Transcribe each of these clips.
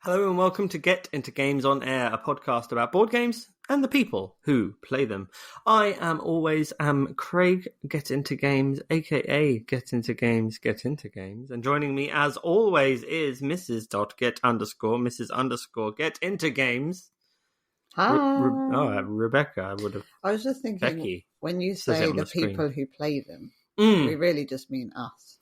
Hello and welcome to Get Into Games on Air, a podcast about board games and the people who play them. I am always Craig Get Into Games, aka Get Into Games, Get Into Games, and joining me as always is Mrs. Get Into Games. Hi. Rebecca. I would have. I was just thinking, Becky when you say the people who play them, we really just mean us.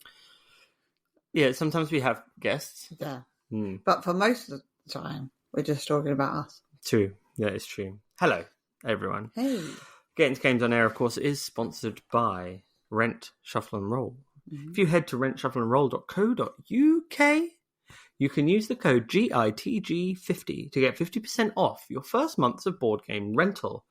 Yeah, sometimes we have guests. Yeah. But for most of the time, we're just talking about us. True. Yeah, it's true. Hello, everyone. Hey. Get Into Games on Air, of course, is sponsored by Rent, Shuffle and Roll. If you head to rentshuffleandroll.co.uk, you can use the code GITG50 to get 50% off your first months of board game rental.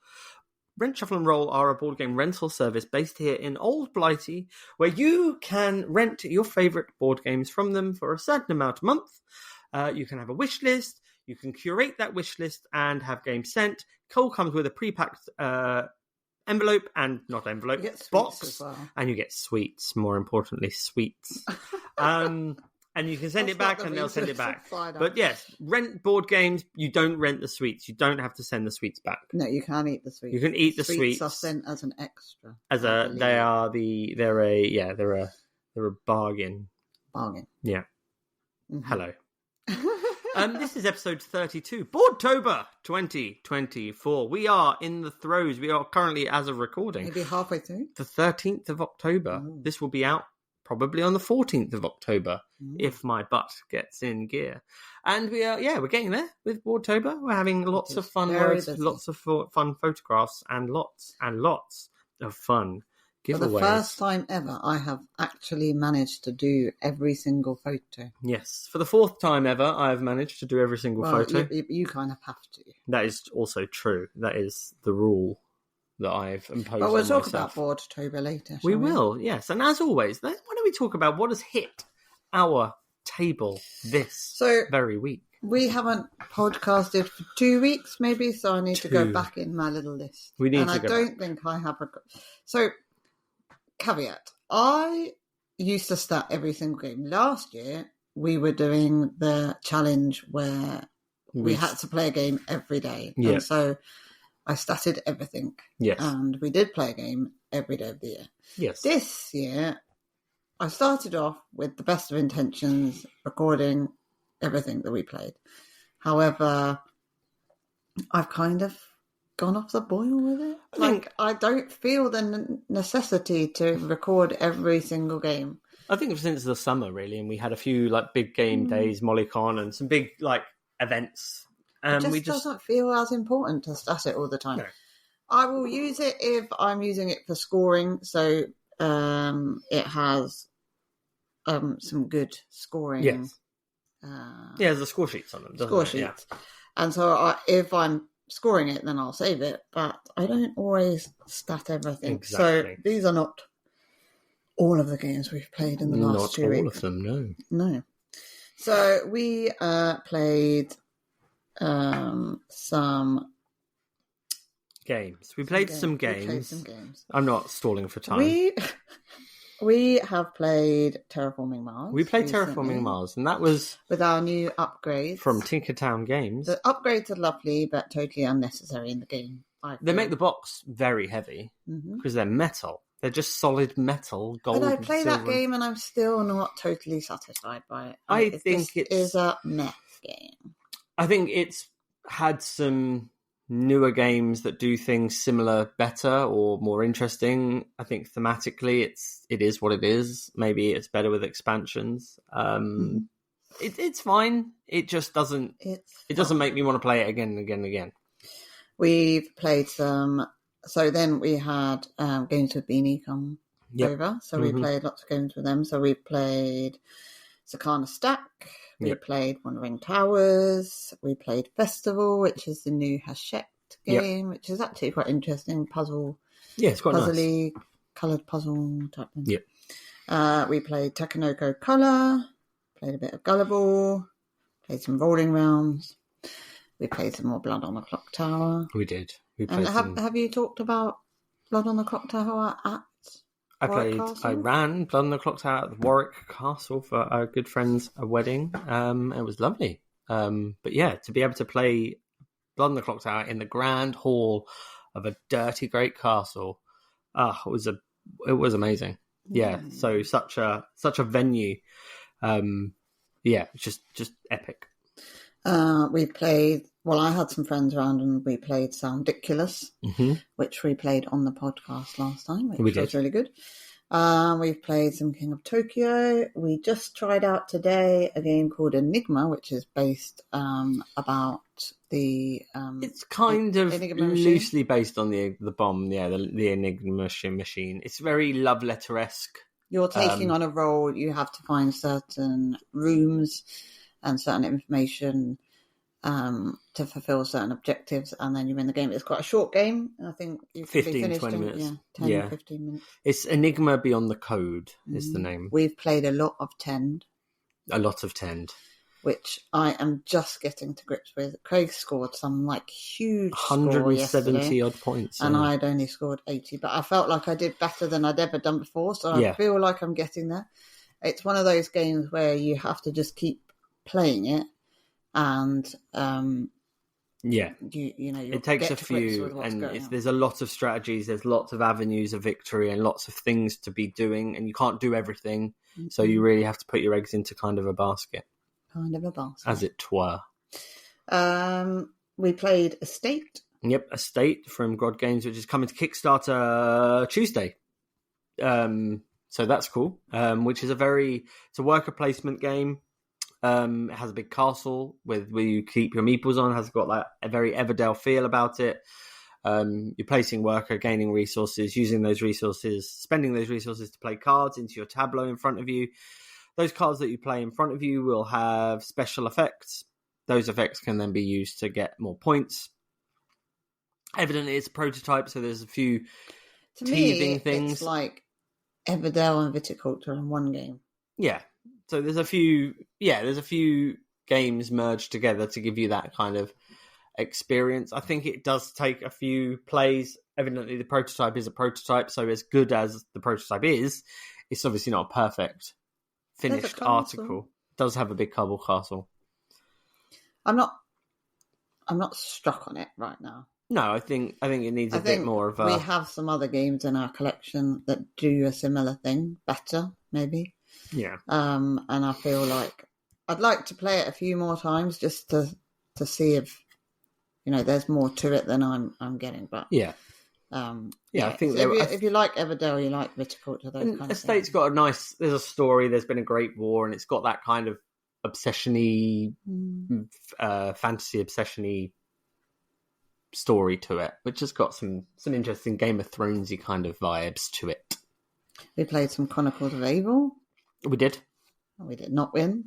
Rent, Shuffle and Roll are a board game rental service based here in Old Blighty, where you can rent your favourite board games from them for a certain amount a month. You can have a wish list, you can curate that wish list and have games sent. Cole comes with a pre-packed envelope and not envelope, box, well. And you get sweets, more importantly, sweets. And you can send it back and they'll send it back. But yes, rent board games. You don't rent the sweets. You don't have to send the sweets back. No, you can't eat the sweets. You can eat the sweets. Sweets are sent as an extra. They're a bargain. Bargain. Yeah. Mm-hmm. Hello. This is episode 32, Boardtober 2024. We are in the throes. We are currently, as of recording, maybe halfway through. The 13th of October. Ooh. This will be out probably on the 14th of October, if my butt gets in gear. And we're getting there with Boardtober. We're having lots of fun words, lots of fun photographs, and lots of fun giveaways. For the first time ever, I have actually managed to do every single photo. Yes. For the fourth time ever, I have managed to do every single photo. You kind of have to. That is also true. That is the rule that I've imposed But we'll on talk myself. about Boardtober later. We will, yes. And as always, why don't we talk about what has hit our table this very week? We haven't podcasted for 2 weeks, maybe, so I need to go back in my little list. We need and to I don't think I have a... So, caveat. I used to start every single game. Last year, we were doing the challenge where we had to play a game every day. Yeah. And so I started everything. Yes. And we did play a game every day of the year. Yes. This year, I started off with the best of intentions, recording everything that we played. However, I've kind of gone off the boil with it. I don't feel the necessity to record every single game. I think since the summer, really, and we had a few big game days, MollyCon, and some big events. It doesn't feel as important to stat it all the time. No. I will use it if I'm using it for scoring. So it has some good scoring. Yes. There's the score sheets on them. Score sheets. Yeah. And so if I'm scoring it, then I'll save it. But I don't always stat everything. Exactly. So these are not all of the games we've played in the last 2 weeks. Not all of them, no. No. So we played... some games. We played some games. I'm not stalling for time. We have played Terraforming Mars. We played Terraforming Mars, and that was with our new upgrades from Tinkertown Games. The upgrades are lovely, but totally unnecessary in the game. They make the box very heavy because they're metal. They're just solid metal, gold. But I play that game, and I'm still not totally satisfied by it. I think it is a mess game. I think it's had some newer games that do things similar, better, or more interesting. I think thematically, it is what it is. Maybe it's better with expansions. It's fine. It just doesn't. It doesn't make me want to play it again and again and again. We've played some. So then we had games with Beanie come over. So we played lots of games with them. So we played Sakana Stack. We played Wandering Towers. We played Festival, which is the new Hachette game, which is actually quite interesting. Puzzle. Yeah, it's quite puzzly, coloured puzzle type thing. Yeah. We played Takenoko Color. Played a bit of Gullible. Played some Rolling Rounds. We played some more Blood on the Clock Tower. We did. And have you talked about Blood on the Clock Tower at I ran Blood on the Clock Tower at the Warwick Castle for our good friend's wedding. It was lovely. But yeah, to be able to play Blood on the Clock Tower in the grand hall of a dirty great castle, it was amazing. Yeah, so such a venue. Just epic. We played. Well, I had some friends around, and we played Soundiculous, which we played on the podcast last time, which was really good. We've played some King of Tokyo. We just tried out today a game called Enigma, which is based about the. It's kind of loosely machine. based on the bomb, the Enigma machine. It's very love letter-esque. You're taking on a role. You have to find certain rooms and certain information to fulfill certain objectives, and then you win the game. It's quite a short game. I think you can 15-20 minutes. 10, 15 minutes. It's Enigma Beyond the Code is the name. We've played a lot of Tend. A lot of Tend. Which I am just getting to grips with. Craig scored some huge 170 odd points. And I'd only scored 80, but I felt like I did better than I'd ever done before, so I feel like I'm getting there. It's one of those games where you have to just keep playing it, and it takes a few, and there's a lot of strategies, there's lots of avenues of victory and lots of things to be doing, and you can't do everything, so you really have to put your eggs into kind of a basket. As it were. We played Estate. Yep, Estate from God Games, which is coming to Kickstarter Tuesday. So that's cool. Which is it's a worker placement game. It has a big castle where you keep your meeples on. It has got a very Everdell feel about it. You're placing worker, gaining resources, using those resources, spending those resources to play cards into your tableau in front of you. Those cards that you play in front of you will have special effects. Those effects can then be used to get more points. Evidently, it's a prototype, so there's a few teething things. It's like Everdell and Viticulture in one game. Yeah. So there's a few games merged together to give you that kind of experience. I think it does take a few plays. Evidently, the prototype is a prototype, so as good as the prototype is, it's obviously not a perfect finished article. It does have a big cobble castle. I'm not struck on it right now. No, I think it needs a bit more of a... We have some other games in our collection that do a similar thing better, maybe. Yeah. And I feel like I'd like to play it a few more times just to see if there's more to it than I'm getting. But yeah. I think so if you like Everdell, you like Viticulture, those kind of Estate's things. got there's a story, there's been a great war, and it's got that kind of obsession-y, fantasy obsession-y story to it, which has got some interesting Game of Thrones-y kind of vibes to it. We played some Chronicles of Evil. We did. We did not win.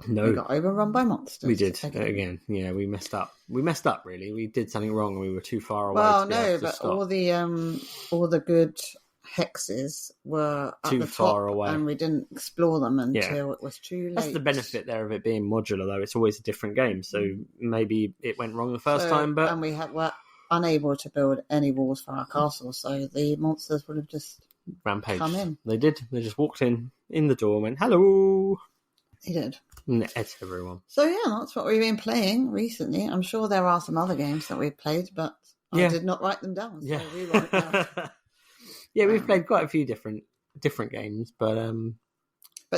No. We got overrun by monsters. We did. Again. Yeah, we messed up. Really. We did something wrong and we were too far away but all the good hexes were at too the far top, away. and we didn't explore them until it was too late. That's the benefit there of it being modular, though. It's always a different game, so maybe it went wrong the first time, but... And we were unable to build any walls for our castle, so the monsters would have just rampaged. Come in. They did. They just walked in the door and went, hello! They did. It's everyone. So yeah, that's what we've been playing recently. I'm sure there are some other games that we've played, but I did not write them down. So we won't know. We've played quite a few different games, but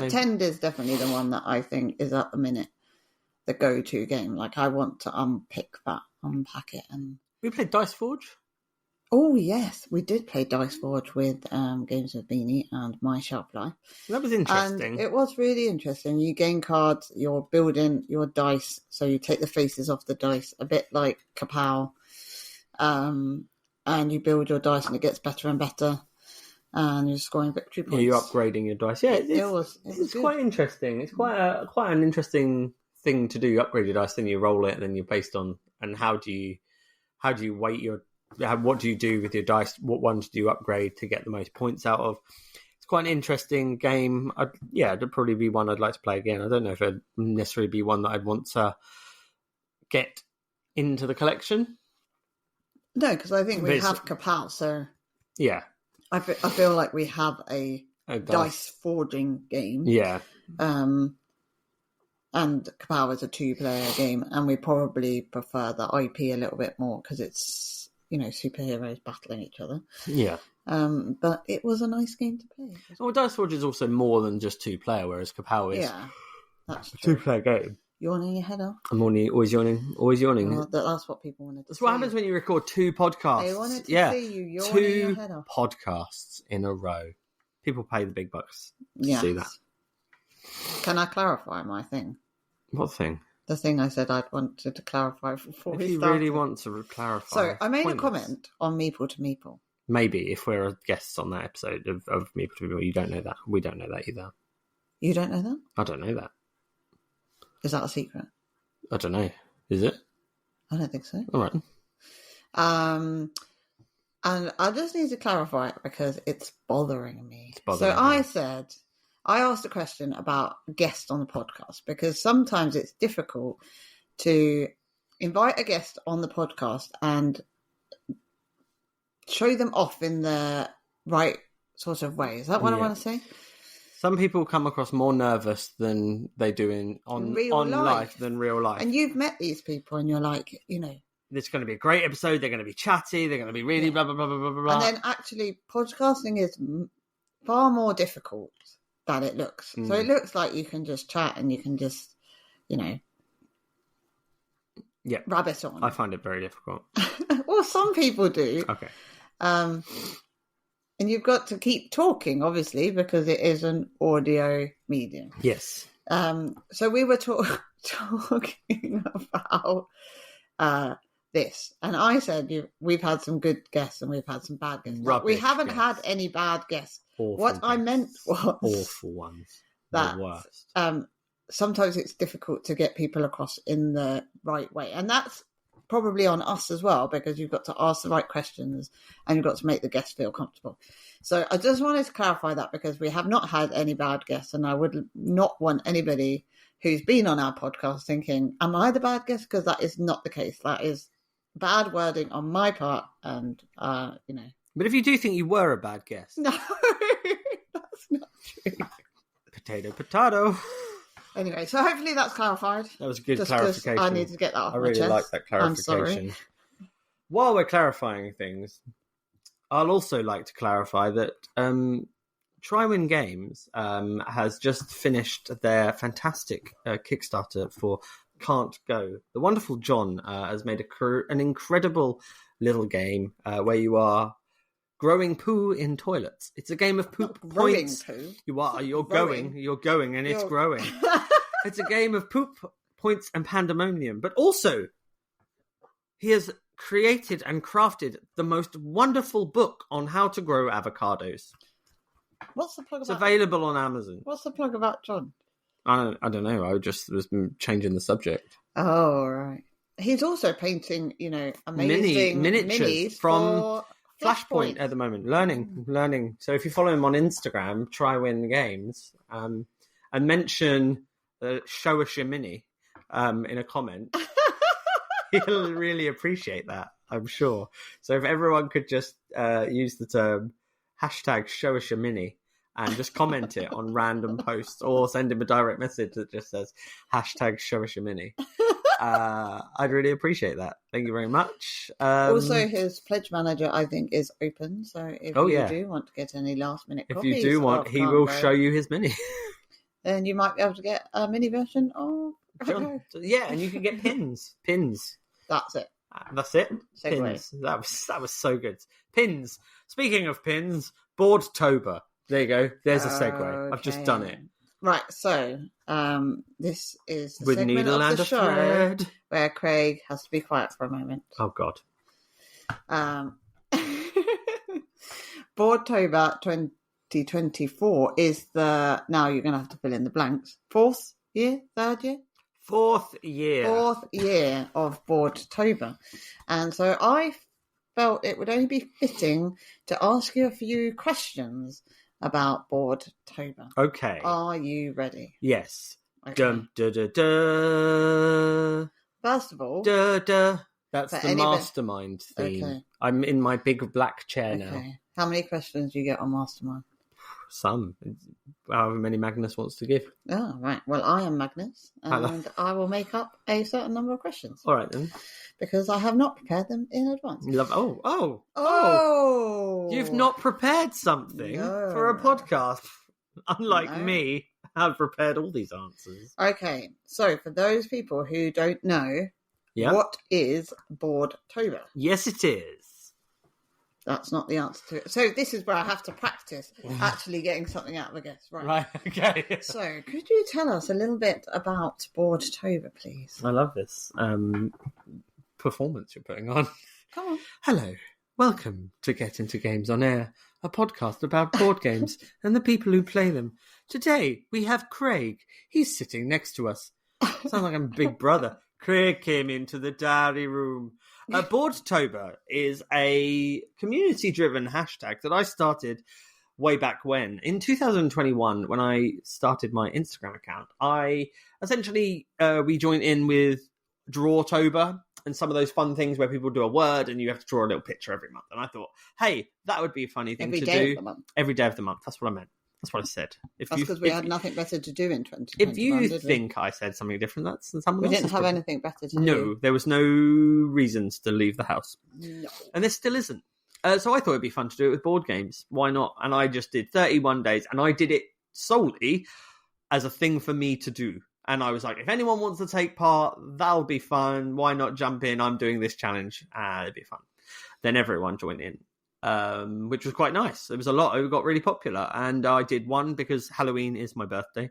Tend is definitely the one that I think is at the minute the go-to game. Like I want to unpack it, and we played Dice Forge. Oh yes, we did play Dice Forge with Games with Beanie and My Shelf Life. That was interesting. And it was really interesting. You gain cards, you're building your dice, so you take the faces off the dice, a bit like Kapow, and you build your dice, and it gets better and better, and you're scoring victory points. Yeah, you're upgrading your dice. Yeah, it's quite interesting. It's quite an interesting thing to do. You upgrade your dice, then you roll it, and then you're based on, and how do you weight your... What do you do with your dice? What ones do you upgrade to get the most points out of? It's quite an interesting game. It'd probably be one I'd like to play again. I don't know if it'd necessarily be one that I'd want to get into the collection. No, because I think we have Kapow, so... Yeah. I feel like we have a dice forging game. Yeah. and Kapow is a 2-player game, and we probably prefer the IP a little bit more because it's, superheroes battling each other. Yeah. But it was a nice game to play. Well, Dice Forge is also more than just 2-player, whereas Kapow is that's a true. 2-player game. Yawning your head off. I'm always yawning. Always yawning. Well, that's what people wanted to see. That's what happens when you record 2 podcasts. They wanted to see you yawning your head off. 2 podcasts in a row. People pay the big bucks to see that. Can I clarify my thing? What thing? The thing I said I'd wanted to clarify before we started. If you really want to clarify. So I made a comment on Meeple to Meeple. Maybe, if we're guests on that episode of Meeple to Meeple. You don't know that. We don't know that either. You don't know that? I don't know that. Is that a secret? I don't know. Is it? I don't think so. All right. And I just need to clarify it because it's bothering me. I asked a question about guests on the podcast because sometimes it's difficult to invite a guest on the podcast and show them off in the right sort of way. Is that what I want to say? Some people come across more nervous than they do on life than real life. And you've met these people and you're like, it's going to be a great episode. They're going to be chatty. They're going to be really blah, blah, blah, blah, blah, blah. And then actually podcasting is far more difficult than it looks. So it looks like you can just chat and you can just, rabbit on. I find it very difficult. Well, some people do. Okay. And you've got to keep talking, obviously, because it is an audio medium. Yes. So we were talking about this, and I said we've had some good guests and we've had some bad guests. We haven't had any bad guests. I meant was awful ones. That the worst. Sometimes it's difficult to get people across in the right way, and that's probably on us as well, because you've got to ask the right questions and you've got to make the guest feel comfortable. So I just wanted to clarify that because we have not had any bad guests, and I would not want anybody who's been on our podcast thinking, am I the bad guest? Because that is not the case. That is bad wording on my part, and, But if you do think you were a bad guest... No, that's not true. Potato. Anyway, so hopefully that's clarified. That was a good clarification. I need to get that off my chest. I really like that clarification. I'm sorry. While we're clarifying things, I'll also like to clarify that Trywin Games has just finished their fantastic Kickstarter for Can't Go. The wonderful John has made an incredible little game where you are growing poo in toilets. It's a game of poop points. Poo. You're going, and it's growing. It's a game of poop points and pandemonium. But also, he has created and crafted the most wonderful book on how to grow avocados. What's the plug about? It's available on Amazon. What's the plug about John? I don't know. I just was changing the subject. Oh, right. He's also painting, amazing miniatures from Flashpoint at the moment. Learning. So if you follow him on Instagram, Trywin Games, and mention Show Us Your Mini in a comment, he'll really appreciate that, I'm sure. So if everyone could just use the term #Show Us Your Mini and just comment it on random posts, or send him a direct message that just says #Show Us Your Mini. I'd really appreciate that. Thank you very much. Also, his pledge manager, I think, is open. So if you do want to get any last minute copies, if you do want, he will show you his mini. Then you might be able to get a mini version of John. Yeah, and you can get pins. That's it. That's it. Segue. Pins. That was so good. Pins. Speaking of pins, Boardtober. There you go. There's a segue. Okay. I've just done it. Right, so this is the With segment needle of and the a show thread. where Craig has to be quiet for a moment. Oh, God. Boardtober 2024 is now you're going to have to fill in the blanks, fourth year of Boardtober. And so I felt it would only be fitting to ask you a few questions about Boardtober. Okay. Are you ready? Yes. Okay. Dum, da, da, da. First of all... Da, da. That's For the mastermind theme. Okay. I'm in my big black chair now. Okay. How many questions do you get on Mastermind? Some. However many Magnus wants to give. Oh, right. Well, I am Magnus, and I will make up a certain number of questions. All right, then. Because I have not prepared them in advance. Oh! You've not prepared something for a podcast. Unlike me, I've prepared all these answers. Okay, so for those people who don't know, what is Boardtober? Yes, it is. That's not the answer to it. So this is where I have to practice actually getting something out of a guess. Right, okay. So could you tell us a little bit about Boardtober, please? I love this performance you're putting on. Come on. Hello. Welcome to Get Into Games on Air, a podcast about board games and the people who play them. Today, we have Craig. He's sitting next to us. Sounds like I'm Big Brother. Craig came into the diary room. Boardtober is a community-driven hashtag that I started way back when. In 2021, when I started my Instagram account, I essentially, we joined in with Boardtober and some of those fun things where people do a word and you have to draw a little picture every month. And I thought, hey, that would be a funny thing to do. Every day of the month. Every day of the month. That's what I meant. That's what I said. That's because we had nothing better to do in 2021. If you think I said something different, that's someone else's. We didn't have anything better to do. No, there was no reasons to leave the house. No. And there still isn't. So I thought it'd be fun to do it with board games. Why not? And I just did 31 days, and I did it solely as a thing for me to do. And I was like, if anyone wants to take part, that'll be fun. Why not jump in? I'm doing this challenge. It'd be fun. Then everyone joined in. Which was quite nice. It was a lot. It got really popular, and I did one because Halloween is my birthday.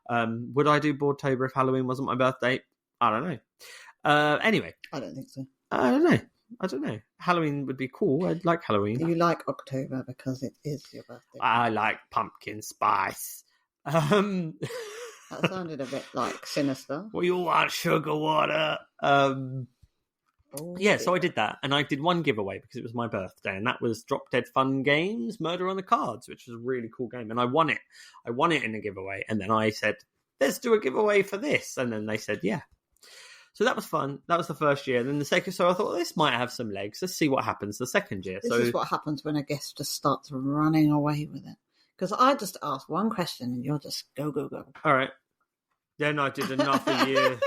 Would I do Boardtober if Halloween wasn't my birthday? I don't know. Anyway, I don't think so. I don't know. Halloween would be cool. I'd like Halloween. You like October because it is your birthday. I like pumpkin spice. That sounded a bit like sinister. We all want sugar water. So I did that, and I did one giveaway because it was my birthday, and that was Drop Dead Fun Games Murder on the Cards, which was a really cool game, and I won it. I won it in a giveaway, and then I said, let's do a giveaway for this, and then they said, yeah. So that was fun. That was the first year. And then the second, so I thought, this might have some legs. Let's see what happens the second year. This is what happens when a guest just starts running away with it. Because I just asked one question, and you'll just go. All right. Then I did another year.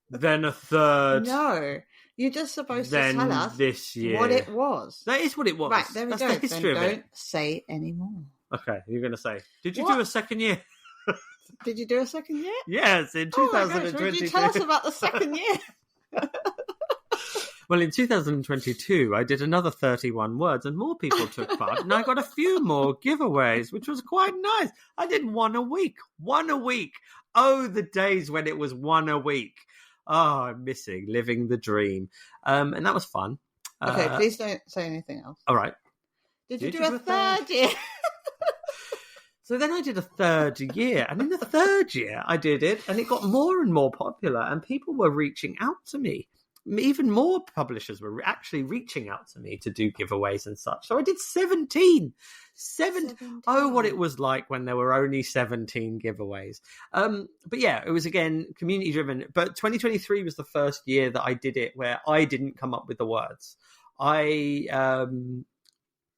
Then a third. No, you're just supposed to tell us this year what it was. That is what it was. Right, there we That's go. the history then of don't say anymore. Okay, you're going to say, did you do a second year? Did you do a second year? Yes, in 2022. Would you tell us about the second year? Well, in 2022, I did another 31 words, and more people took part, and I got a few more giveaways, which was quite nice. I did one a week. Oh, the days when it was one a week. Oh, I'm missing living the dream. And that was fun. Okay, please don't say anything else. All right. Did you do a third year? So then I did a third year, and in the third year I did it, and it got more and more popular, and people were reaching out to me. Even more publishers were actually reaching out to me to do giveaways and such. So I did 17. Oh, what it was like when there were only 17 giveaways. But yeah, it was, again, community driven. But 2023 was the first year that I did it where I didn't come up with the words. Board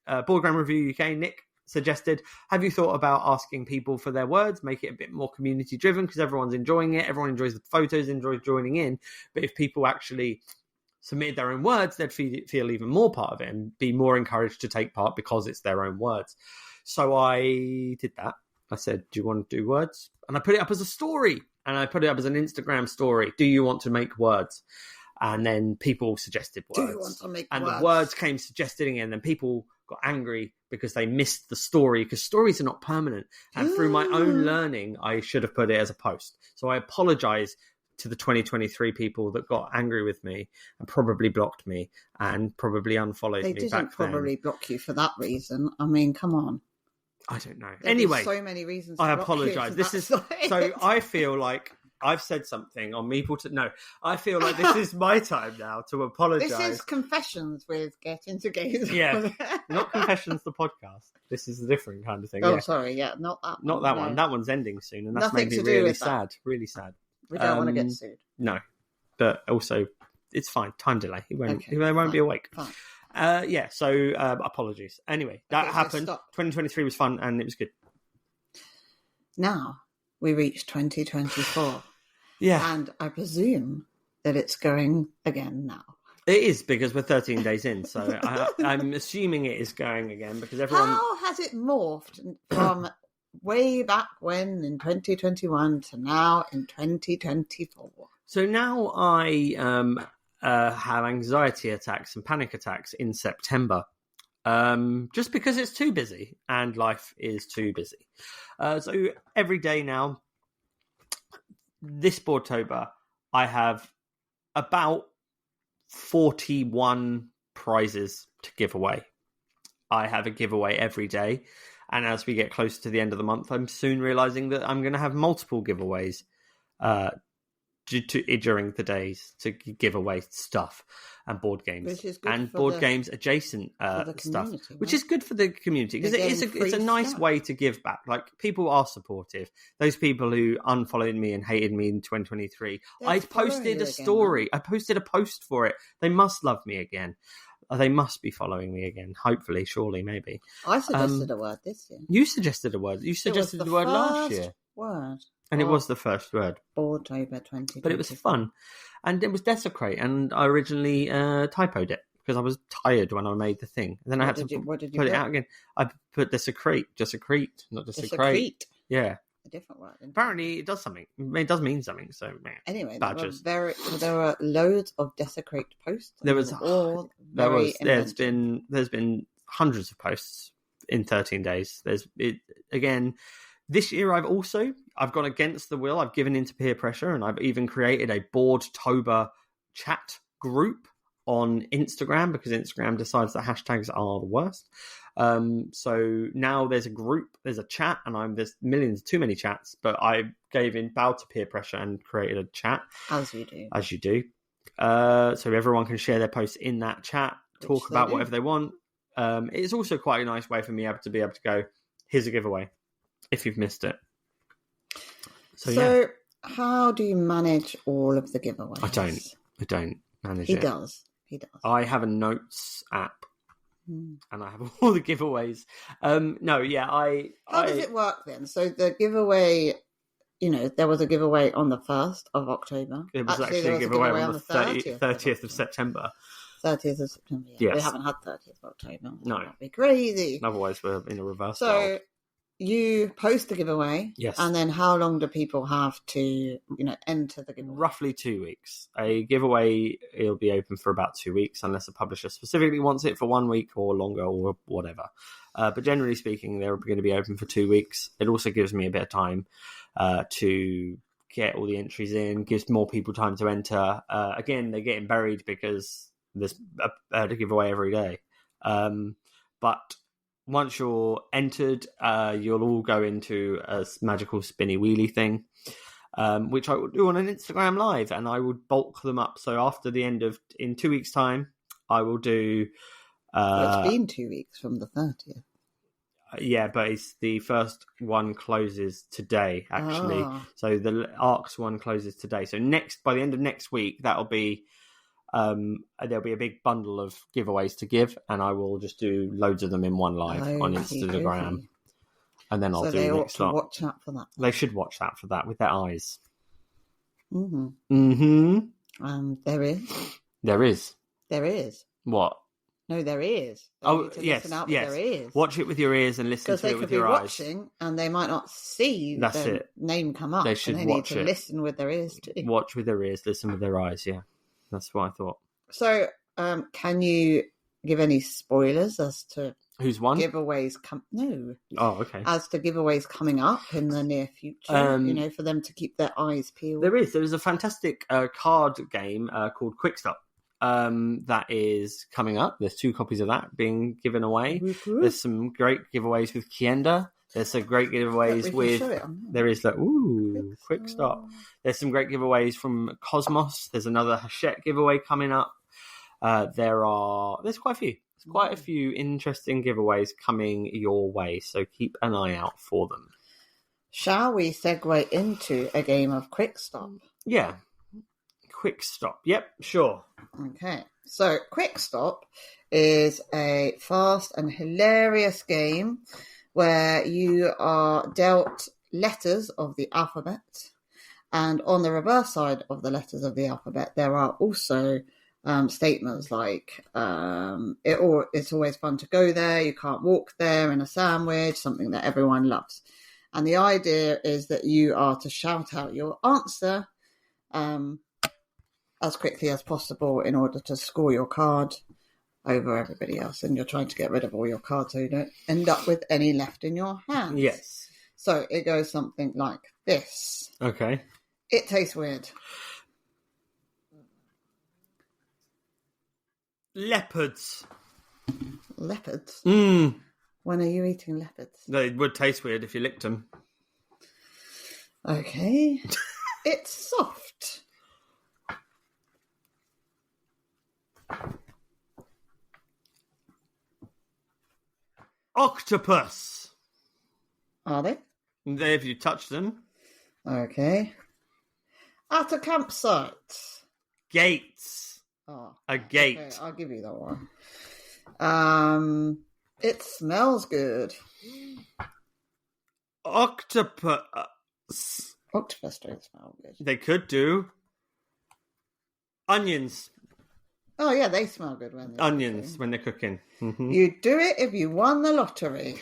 Game Review UK, Nick, suggested, have you thought about asking people for their words, make it a bit more community driven, because everyone's enjoying it, everyone enjoys the photos, enjoys joining in, but if people actually submitted their own words, they'd feel even more part of it and be more encouraged to take part because it's their own words. So I did that. I said, do you want to do words? And I put it up as a story, and I put it up as an Instagram story. Do you want to make words? And then people suggested words. Do you want to make and words? The words came suggesting, and then people got angry because they missed the story, because stories are not permanent. And through my own learning, I should have put it as a post. So I apologize to the 2023 people that got angry with me and probably blocked me and probably unfollowed me back then. They didn't probably block you for that reason. I mean, come on. I don't know. There'd anyway, be so many reasons. I apologize. This is so. I feel like I've said something on me. No, I feel like this is my time now to apologise. This is Confessions with Get Into Games. Yeah, not Confessions the podcast. This is a different kind of thing. Oh, yeah. Sorry, yeah, not that one. Not that one. That one's ending soon, and that's Nothing made me to do really with that. sad. Really sad. We don't want to get sued. No, but also it's fine. Time delay. He won't. Okay, he won't be awake. Fine. So apologies. Anyway, that happened. 2023 was fun and it was good. Now we reach 2024. Yeah. And I presume that it's going again now. It is, because we're 13 days in, so I'm assuming it is going again, because everyone... How has it morphed from way back when in 2021 to now in 2024? So now I have anxiety attacks and panic attacks in September, just because it's too busy and life is too busy. So every day now, this Boardtober, I have about 41 prizes to give away. I have a giveaway every day, and as we get close to the end of the month, I'm soon realizing that I'm going to have multiple giveaways during the days to give away stuff and board games and board games adjacent stuff, which is good for the community, because it's a nice way to give back. Like, people are supportive. Those people who unfollowed me and hated me in 2023, I posted a story. I posted a post for it. They must love me again. They must be following me again. Hopefully, surely, maybe. I suggested a word this year. You suggested a word. You suggested the word last year. Word. And it was the first word. Boardtober2024. But it was fun. And it was desecrate. And I originally typoed it because I was tired when I made the thing. And then I had to put it out again. I put desecrate, not desecrate. Yeah. A different word. Apparently it does something. It does mean something. So anyway, badgers. There were loads of desecrate posts. There's been hundreds of posts in 13 days. Again, this year I've gone against the will. I've given into peer pressure, and I've even created a Boardtober chat group on Instagram, because Instagram decides that hashtags are the worst. So now there's a group, there's a chat, and there's too many chats, but I bowed to peer pressure and created a chat. As you do. So everyone can share their posts in that chat, talk about whatever they want. It's also quite a nice way for me to be able to go, here's a giveaway, if you've missed it. So how do you manage all of the giveaways? I don't manage it. He does. I have a notes app, and I have all the giveaways. How does it work then? So the giveaway, there was a giveaway on the 1st of October. It was actually a giveaway on the 30th of September. 30th of September, yeah. Yes. We haven't had 30th of October. No. That'd be crazy. Otherwise, we're in a reverse. So you post the giveaway. Yes. And then how long do people have to, enter the giveaway? Roughly 2 weeks. A giveaway, it'll be open for about 2 weeks, unless a publisher specifically wants it for 1 week or longer or whatever. But generally speaking, they're going to be open for 2 weeks. It also gives me a bit of time to get all the entries in, gives more people time to enter. Again, they're getting buried because there's a giveaway every day. But once you're entered, you'll all go into a magical spinny wheelie thing, which I will do on an Instagram live, and I would bulk them up. So after the end in 2 weeks' time, I will do... it's been 2 weeks from the 30th. Yeah, but it's the first one closes today, actually. So the ARCS one closes today. So by the end of next week, that'll be... there'll be a big bundle of giveaways to give, and I will just do loads of them in one live on Instagram, and then I'll do the next lot. Watch out for that. They should watch out for that with their eyes. There is what? No, there is. Yes. There is. Watch it with your ears and listen to it with your eyes. Because they could be watching and they might not see the name come up. They should watch it. Listen with their ears too. Watch with their ears, listen with their eyes. Yeah, that's what I thought. So, can you give any spoilers as to who's won? Giveaways No. Oh, okay. As to giveaways coming up in the near future, for them to keep their eyes peeled. There is a fantastic card game called Quick Stop. That is coming up. There's 2 copies of that being given away. Mm-hmm. There's some great giveaways with Kienda. There's some great giveaways with... There is Quick Stop. There's some great giveaways from Cosmos. There's another Hachette giveaway coming up. There's quite a few. There's quite a few interesting giveaways coming your way, so keep an eye out for them. Shall we segue into a game of Quick Stop? Yeah. Quick Stop. Yep, sure. Okay, so Quick Stop is a fast and hilarious game where you are dealt letters of the alphabet, and on the reverse side of the letters of the alphabet, there are also statements like it's always fun to go there, you can't walk there, in a sandwich, something that everyone loves. And the idea is that you are to shout out your answer as quickly as possible in order to score your card over everybody else. And you're trying to get rid of all your cards so you don't end up with any left in your hands. Yes. So it goes something like this. Okay. It tastes weird. Leopards. Leopards? Mmm. When are you eating leopards? They would taste weird if you licked them. Okay. It's soft. Octopus. Are they? If you touch them. Okay. At a campsite. Gates. Oh, A gate. okay, I'll give you that one. It smells good. Octopus. Octopus don't smell good. They could do. Onions. Oh yeah, they smell good when they're Onions cooking. when they're cooking. Mm-hmm. You'd do it if you won the lottery.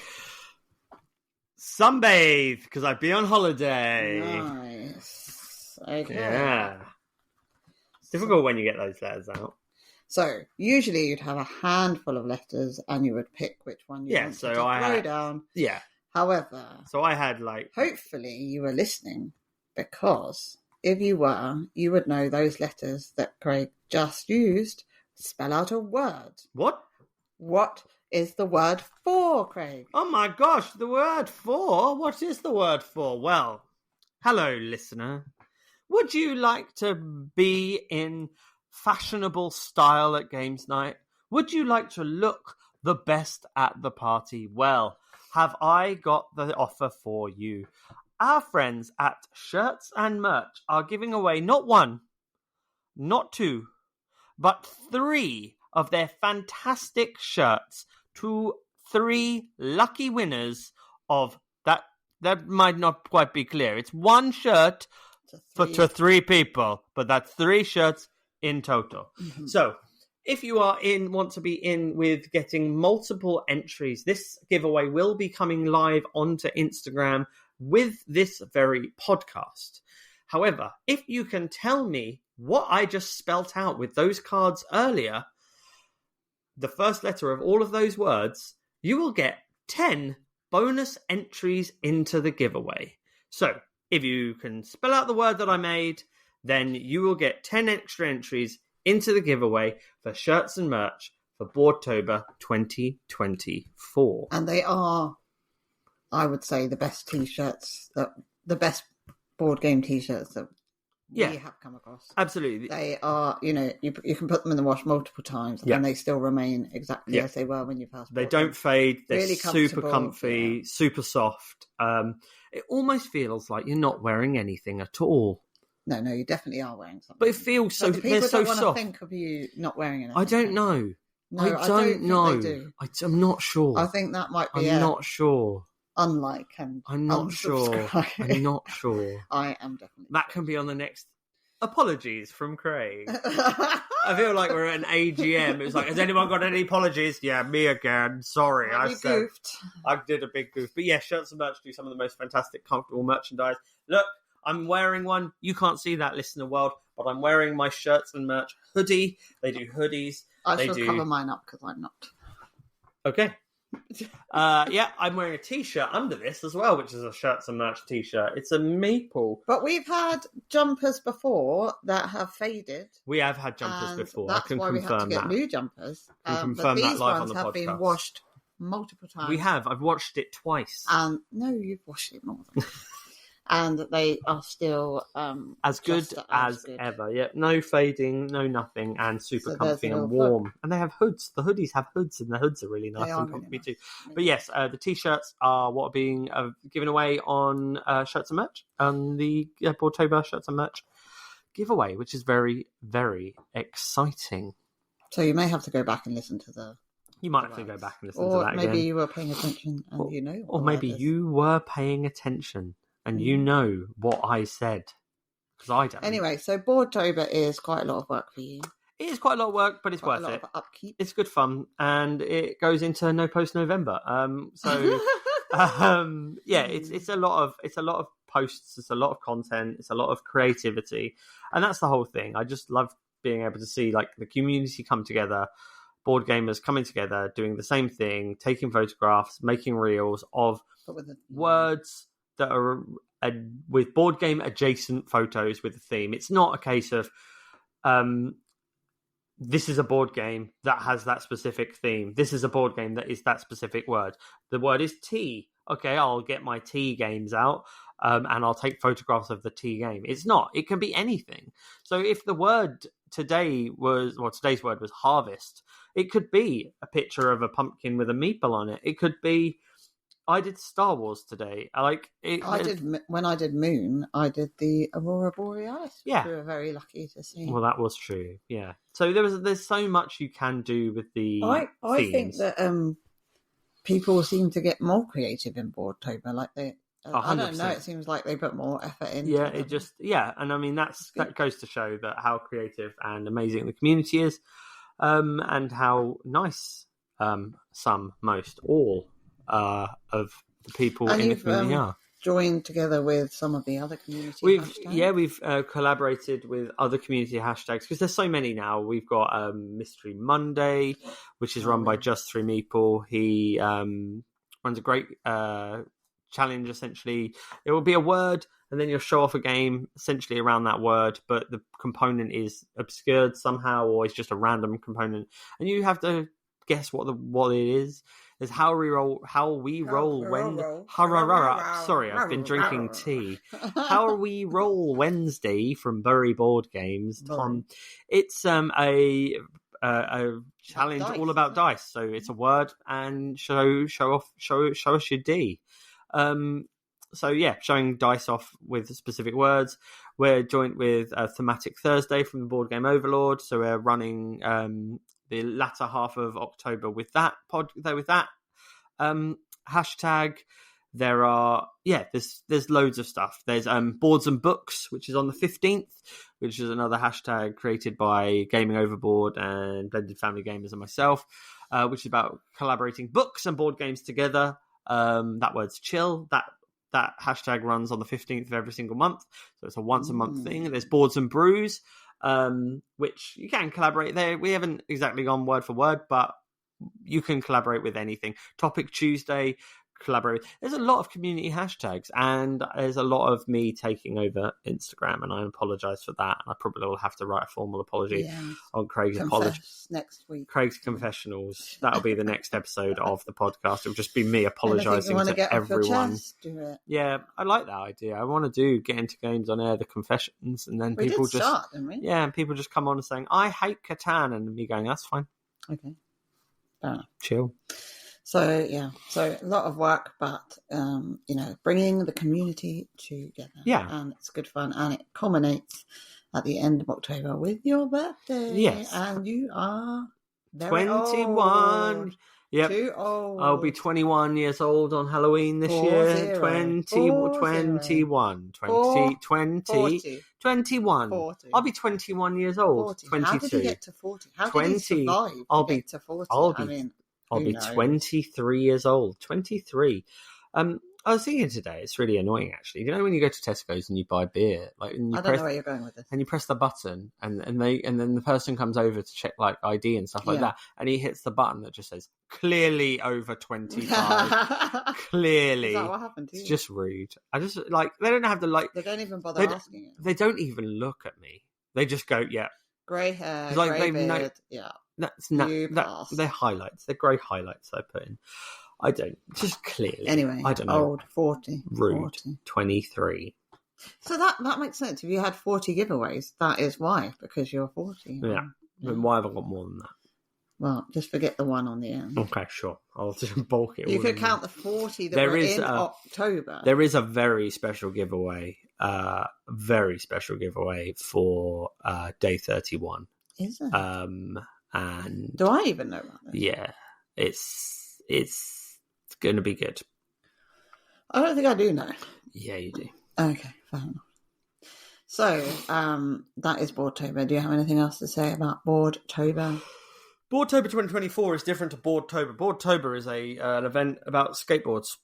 Sunbathe, because I'd be on holiday. Nice. Okay. Yeah. It's difficult when you get those letters out. So usually you'd have a handful of letters and you would pick which one you wanted to throw down. Yeah. However, So I had like... hopefully you were listening, because if you were, you would know those letters that Craig just used spell out a word. What? What is the word for, Craig? Oh my gosh, the word for? What is the word for? Well, hello, listener. Would you like to be in fashionable style at games night? Would you like to look the best at the party? Well, have I got the offer for you. Our friends at Shirts and Merch are giving away not one, not two, but 3 of their fantastic shirts to 3 lucky winners of that. That might not quite be clear. It's 1 shirt to 3 people, but that's 3 shirts in total. Mm-hmm. So if you want to be in with getting multiple entries, this giveaway will be coming live onto Instagram with this very podcast. However, if you can tell me what I just spelt out with those cards earlier, the first letter of all of those words, you will get 10 bonus entries into the giveaway. So if you can spell out the word that I made, then you will get 10 extra entries into the giveaway for Shirts and Merch for Boardtober 2024. And they are, I would say, the best t-shirts, the best board game t-shirts that we have come across. Absolutely. They are, you can put them in the wash multiple times and they still remain exactly as they were when you first bought them. They don't fade. They're really super comfy, super soft. It almost feels like you're not wearing anything at all. No, you definitely are wearing something. But it feels so. People they're so don't want soft. to think of you not wearing anything. I don't know. No, I don't know. Think they do. I'm not sure. I think that might be. I'm not sure. Unlike and I'm not sure. I'm not sure. I am definitely. That can be on the next. Apologies from Craig. I feel like we're at an AGM. It was like, has anyone got any apologies? Yeah, me again. Sorry, I goofed. I did a big goof. But yeah, Shirts and Merch do some of the most fantastic, comfortable merchandise. Look. I'm wearing one. You can't see that, listener world, but I'm wearing my Shirts and Merch hoodie. They do hoodies. I shall cover mine up because I'm not. Okay. I'm wearing a t-shirt under this as well, which is a Shirts and Merch t-shirt. It's a maple. But we've had jumpers before that have faded. We have had jumpers before. I can confirm that. That's why we had to get new jumpers. I can confirm that live on the podcast. These ones have been washed multiple times. We have. I've watched it twice. No, you've washed it more than and they are still as good as ever. Yeah, no fading, no nothing, and super comfy and warm. And they have hoods. The hoodies have hoods, and the hoods are really nice and comfy too. But yes, the t-shirts are what are being given away on Shirts and Merch, on the Boardtober Shirts and Merch giveaway, which is very, very exciting. So you may have to go back and listen to the... You might have to go back and listen to that again. Or maybe you were paying attention and you know. Or maybe you were paying attention and you know what I said. Because I don't. Anyway, so Boardtober is quite a lot of work for you. It is quite a lot of work, but it's worth it. Of upkeep. It's good fun, and it goes into No Post November. So it's a lot of posts. It's a lot of content. It's a lot of creativity, and that's the whole thing. I just love being able to see like the community come together, board gamers coming together, doing the same thing, taking photographs, making reels of words that are with board game adjacent photos with the theme. It's not a case of this is a board game that has that specific theme. This is a board game that is that specific word. The word is tea. Okay, I'll get my tea games out and I'll take photographs of the tea game. It's not. It can be anything. So if the word today's word was harvest, it could be a picture of a pumpkin with a meeple on it. It could be... I did Star Wars today. When I did Moon, I did the Aurora Borealis. Yeah, we were very lucky to see. Well, that was true. Yeah. So there's so much you can do with the. I think that people seem to get more creative in Boardtober. Like they, I don't know. It seems like they put more effort in. Yeah, and I mean that goes to show that how creative and amazing the community is, and how nice most all. Of the people in the community are. Joined together with some of the other community hashtags? We've collaborated with other community hashtags because there's so many now. We've got Mystery Monday, which is run by Just Three Meeple. He runs a great challenge, essentially. It will be a word and then you'll show off a game essentially around that word, but the component is obscured somehow or it's just a random component. And you have to guess what it is. There's how we roll Sorry, I've been drinking tea. How we roll Wednesday from Bury Board Games. It's a challenge all about dice. So it's a word and show us your D. So yeah, showing dice off with specific words. We're joined with Thematic Thursday from the Board Game Overlord. So we're running the latter half of October with that hashtag. There's loads of stuff. There's Boards and Books, which is on the 15th, which is another hashtag created by Gaming Overboard and Blended Family Gamers and myself, which is about collaborating books and board games together. That word's chill. That hashtag runs on the 15th of every single month, so it's a once a month thing. There's Boards and Brews, which you can collaborate there. We haven't exactly gone word for word, but you can collaborate with anything. Topic Tuesday, collaborate. There's a lot of community hashtags, and there's a lot of me taking over Instagram, and I apologise for that. I probably will have to write a formal apology on Craig's apology next week. Craig's Confessionals. That'll be the next episode of the podcast. It'll just be me apologising to everyone. Chest, do it. Yeah, I like that idea. I want to get into games on air, the confessions, and then people didn't we? Yeah, and people just come on and saying, "I hate Catan," and me going, "That's fine." Okay, fair enough. Chill. So a lot of work, but bringing the community together. Yeah, and it's good fun, and it culminates at the end of October with your birthday. Yes, and you are 21. Old. Yep. Too old. I'll be 21 years old on Halloween this year. 21. 40. I'll be 21 years old. 40. 22. How did you get to 40? How did you survive to get to 40? I'll be 23 years old. 23. I was thinking today, it's really annoying actually. You know when you go to Tesco's and you buy beer, I don't know where you're going with this. And you press the button, and then the person comes over to check like ID and stuff like that, and he hits the button that just says clearly over 25. Clearly, is that what happened to you? It's just rude. I just they don't have to They don't even bother asking you. They don't even look at me. They just go, yeah. Grey hair, grey beard, yeah. They're highlights. They're grey highlights I put in. I don't. Just clearly. Anyway, I don't know. Old, 40. Rude. 40. 23. So that makes sense. If you had 40 giveaways, that is why, because you're 40. Yeah. Then why have I got more than that? Well, just forget the one on the end. Okay, sure. I'll just bulk it. You could count the 40 that were in October. There is a very special giveaway Very special giveaway for day 31. Is it? And do I even know about this? Yeah, it's going to be good. I don't think I do know. Yeah, you do. Okay, fair enough. So, that is Boardtober. Do you have anything else to say about Boardtober? Boardtober 2024 is different to Boardtober. Boardtober is an event about skateboards.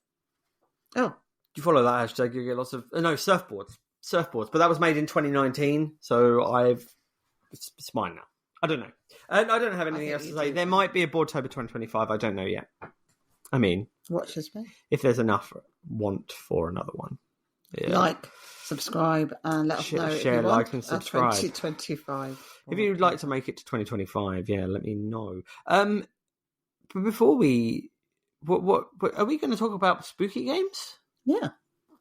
Oh. You follow that hashtag, you get lots of... surfboards. But that was made in 2019, so it's mine now. I don't know. I don't have anything else to say. There might be a Boardtober 2025. I don't know yet. I mean... Watch this space. If there's enough want for another one. Yeah. Like, subscribe, and let us know if you like, and subscribe. 2025. If you'd like to make it to 2025, let me know. But before we... What are we going to talk about spooky games? Yeah.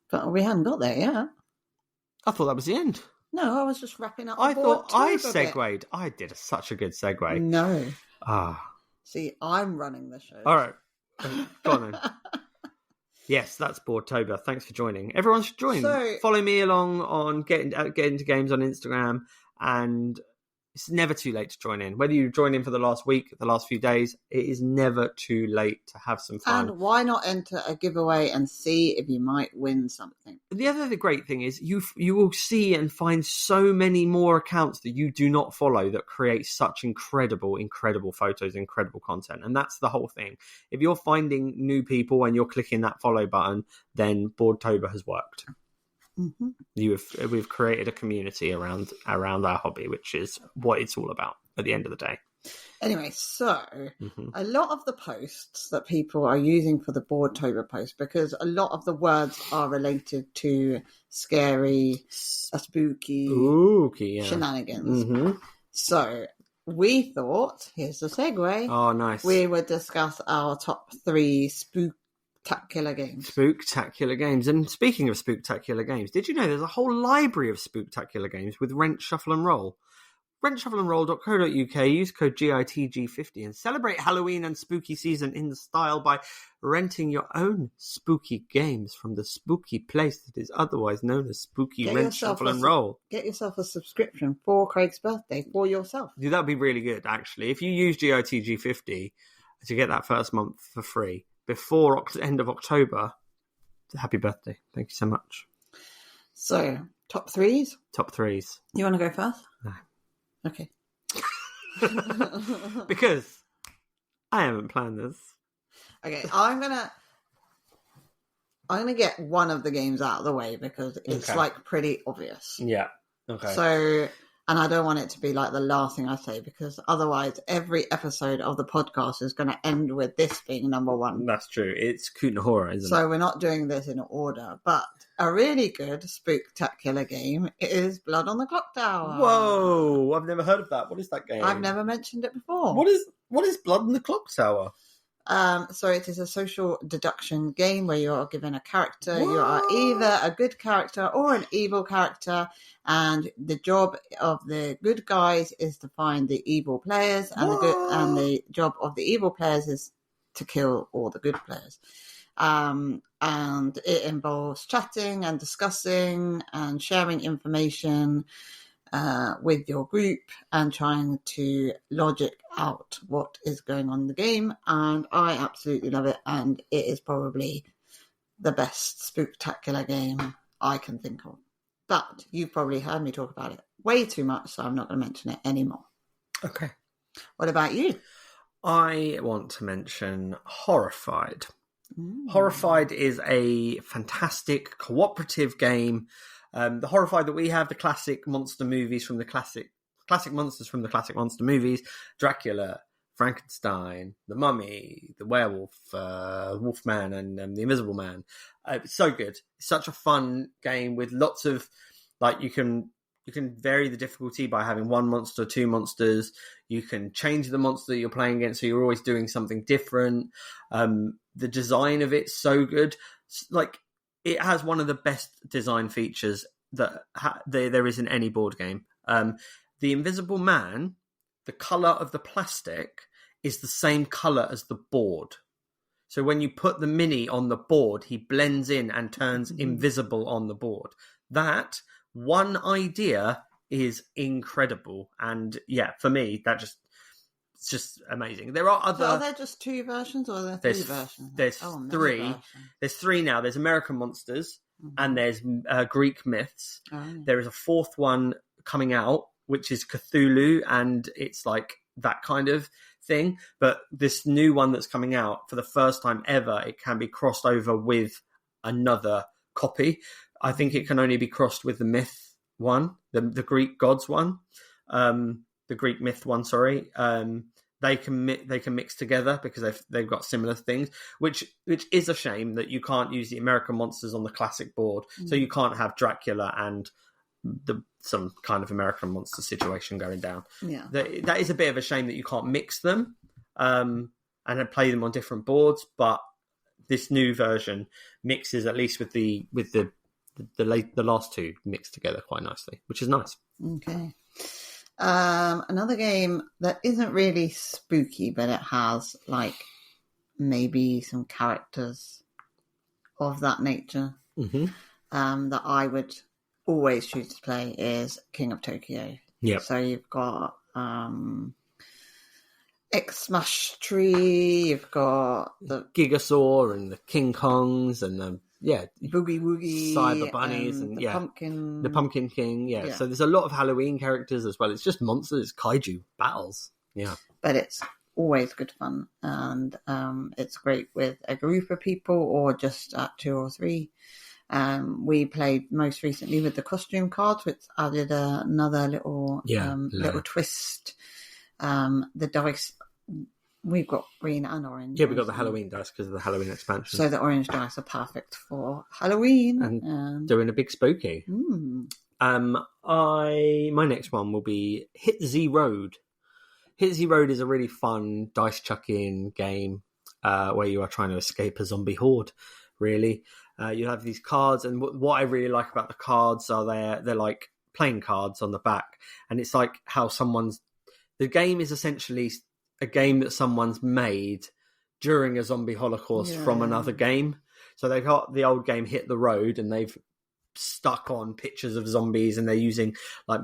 But we haven't got there yet. I thought that was the end. No, I was just wrapping up. I thought I segued. I did such a good segue. No. Ah. See, I'm running the show. All right. Go on then. Yes, that's Boardtober. Thanks for joining. Everyone should join. Follow me along on Get Into Games on Instagram, and it's never too late to join in. Whether you join in for the last week, the last few days, it is never too late to have some fun. And why not enter a giveaway and see if you might win something? The great thing is you will see and find so many more accounts that you do not follow that create such incredible photos, incredible content. And that's the whole thing. If you're finding new people and you're clicking that follow button, then Boardtober has worked. Mm-hmm. We've created a community around our hobby, which is what it's all about at the end of the day. Anyway, so a lot of the posts that people are using for the Boardtober post, because a lot of the words are related to scary, spooky shenanigans. Mm-hmm. So we thought, here's the segue. Oh, nice. We would discuss our top 3 spooktacular games. Spooktacular games. And speaking of spooktacular games, did you know there's a whole library of spooktacular games with Rent, Shuffle and Roll? rentshuffleandroll.co.uk, use code GITG50 and celebrate Halloween and spooky season in the style by renting your own spooky games from the spooky place that is otherwise known as Spooky Rent, Shuffle and Roll. Get yourself a subscription for Craig's birthday for yourself. That would be really good, actually. If you use GITG50 to get that first month for free before end of October, happy birthday. Thank you so much. So, top threes? Top threes. You want to go first? No. Okay. Because I haven't planned this. Okay, I'm gonna get one of the games out of the way because it's like pretty obvious. Yeah. Okay. So, and I don't want it to be like the last thing I say because otherwise every episode of the podcast is going to end with this being number one. That's true. It's Kutna Horror, isn't it? So we're not doing this in order, but a really good spooktacular game is Blood on the Clock Tower. Whoa! I've never heard of that. What is that game? I've never mentioned it before. What is Blood on the Clock Tower? So it is a social deduction game where you are given a character. What? You are either a good character or an evil character, and the job of the good guys is to find the evil players, and the job of the evil players is to kill all the good players. And it involves chatting and discussing and sharing information with your group and trying to logic out what is going on in the game. And I absolutely love it. And it is probably the best spooktacular game I can think of. But you've probably heard me talk about it way too much, so I'm not going to mention it anymore. Okay. What about you? I want to mention Horrified. Horrified is a fantastic cooperative game. The Horrified that we have, the classic monster movies from the classic monsters from the classic monster movies, Dracula, Frankenstein, the Mummy, the Werewolf, Wolfman, and the Invisible Man. It's so good. It's such a fun game with lots of, like, you can vary the difficulty by having one monster, two monsters. You can change the monster that you're playing against, so you're always doing something different. The design of it's so good. Like, it has one of the best design features that there is in any board game. The Invisible Man, the colour of the plastic is the same colour as the board. So when you put the mini on the board, he blends in and turns invisible on the board. that one idea is incredible. And yeah, for me, it's just amazing. There are other... So are there just 2 versions or are there 3 versions? There's 3. Versions. There's 3 now. There's American Monsters and there's Greek Myths. Oh. There is a 4th one coming out, which is Cthulhu, and it's like that kind of thing. But this new one that's coming out, for the first time ever, it can be crossed over with another copy. I think it can only be crossed with the Myth one, the Greek gods one, the Greek Myth one. Sorry, they can mix together because they've got similar things, which is a shame that you can't use the American monsters on the classic board. So you can't have Dracula and some kind of American monster situation going down. Yeah, that is a bit of a shame that you can't mix them and play them on different boards. But this new version mixes, at least with the last 2 mixed together quite nicely, which is nice. Okay. Another game that isn't really spooky, but it has like maybe some characters of that nature that I would always choose to play is King of Tokyo. Yeah. So you've got X-Smash Tree, you've got the Gigasaur and the King Kongs and the Boogie Woogie, Cyber Bunnies and the Pumpkin King. Yeah. So there's a lot of Halloween characters as well. It's just monsters, kaiju battles. Yeah. But it's always good fun, and it's great with a group of people or just at 2 or 3. We played most recently with the costume cards, which added another little twist. The dice, we've got green and orange. Yeah, we got the Halloween dice because of the Halloween expansion. So the orange dice are perfect for Halloween and doing a big spooky. My next one will be Hit Z Road. Hit Z Road is a really fun dice chucking game where you are trying to escape a zombie horde. Really, you have these cards, and what I really like about the cards are they're like playing cards on the back, and it's like how the game is essentially a game that someone's made during a zombie holocaust from another game. So they've got the old game Hit the Road, and they've stuck on pictures of zombies, and they're using like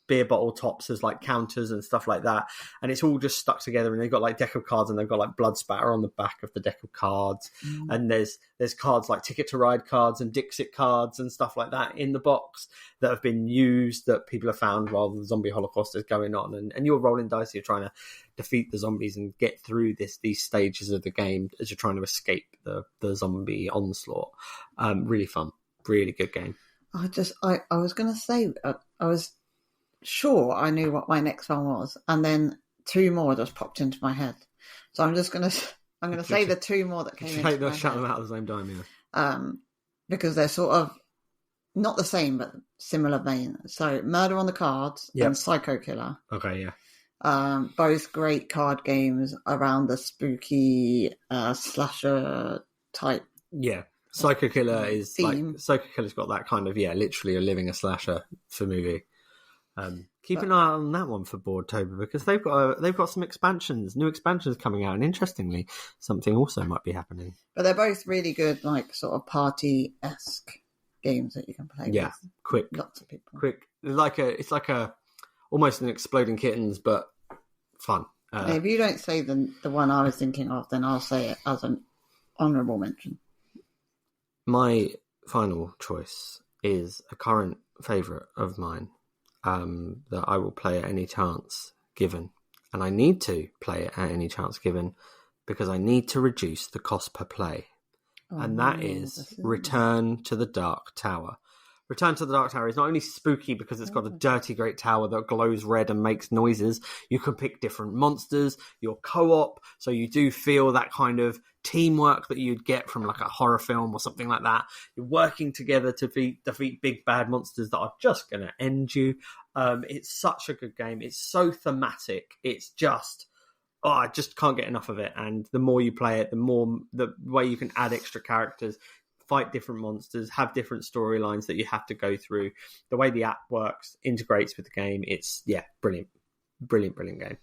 beer bottle tops as like counters and stuff like that, and it's all just stuck together. And they've got like deck of cards, and they've got like blood spatter on the back of the deck of cards, and there's cards like Ticket to Ride cards and Dixit cards and stuff like that in the box that have been used, that people have found while the zombie holocaust is going on, and you're rolling dice, you're trying to defeat the zombies and get through these stages of the game as you're trying to escape the zombie onslaught. Really fun, really good game. I was going to say, I was sure I knew what my next one was, and then 2 more just popped into my head. So I'm going to say the 2 more that came into my head. Shout them out at the same time, yeah. Because they're sort of not the same, but similar vein. So Murder on the Cards and Psycho Killer. Okay, yeah. Both great card games around the spooky slasher type. Yeah. Psycho Killer is theme. Like Psycho Killer's got that kind of literally a living a slasher for movie. Keep an eye on that one for Boardtober, because they've got some new expansions coming out, and interestingly, something also might be happening. But they're both really good, like sort of party-esque games that you can play. Yeah, with quick, lots of people. Quick, it's like almost an Exploding Kittens, but fun. If you don't say the one I was thinking of, then I'll say it as an honourable mention. My final choice is a current favourite of mine. That I will play at any chance given. And I need to play it at any chance given because I need to reduce the cost per play. And that is Return to the Dark Tower. Return to the Dark Tower is not only spooky because it's got a dirty great tower that glows red and makes noises. You can pick different monsters. You're co-op, so you do feel that kind of teamwork that you'd get from like a horror film or something like that. You're working together to defeat big bad monsters that are just going to end you. It's such a good game. It's so thematic. It's just... I just can't get enough of it. And the more you play it, the way you can add extra characters, fight different monsters, have different storylines that you have to go through. The way the app works, integrates with the game. It's, brilliant. Brilliant game.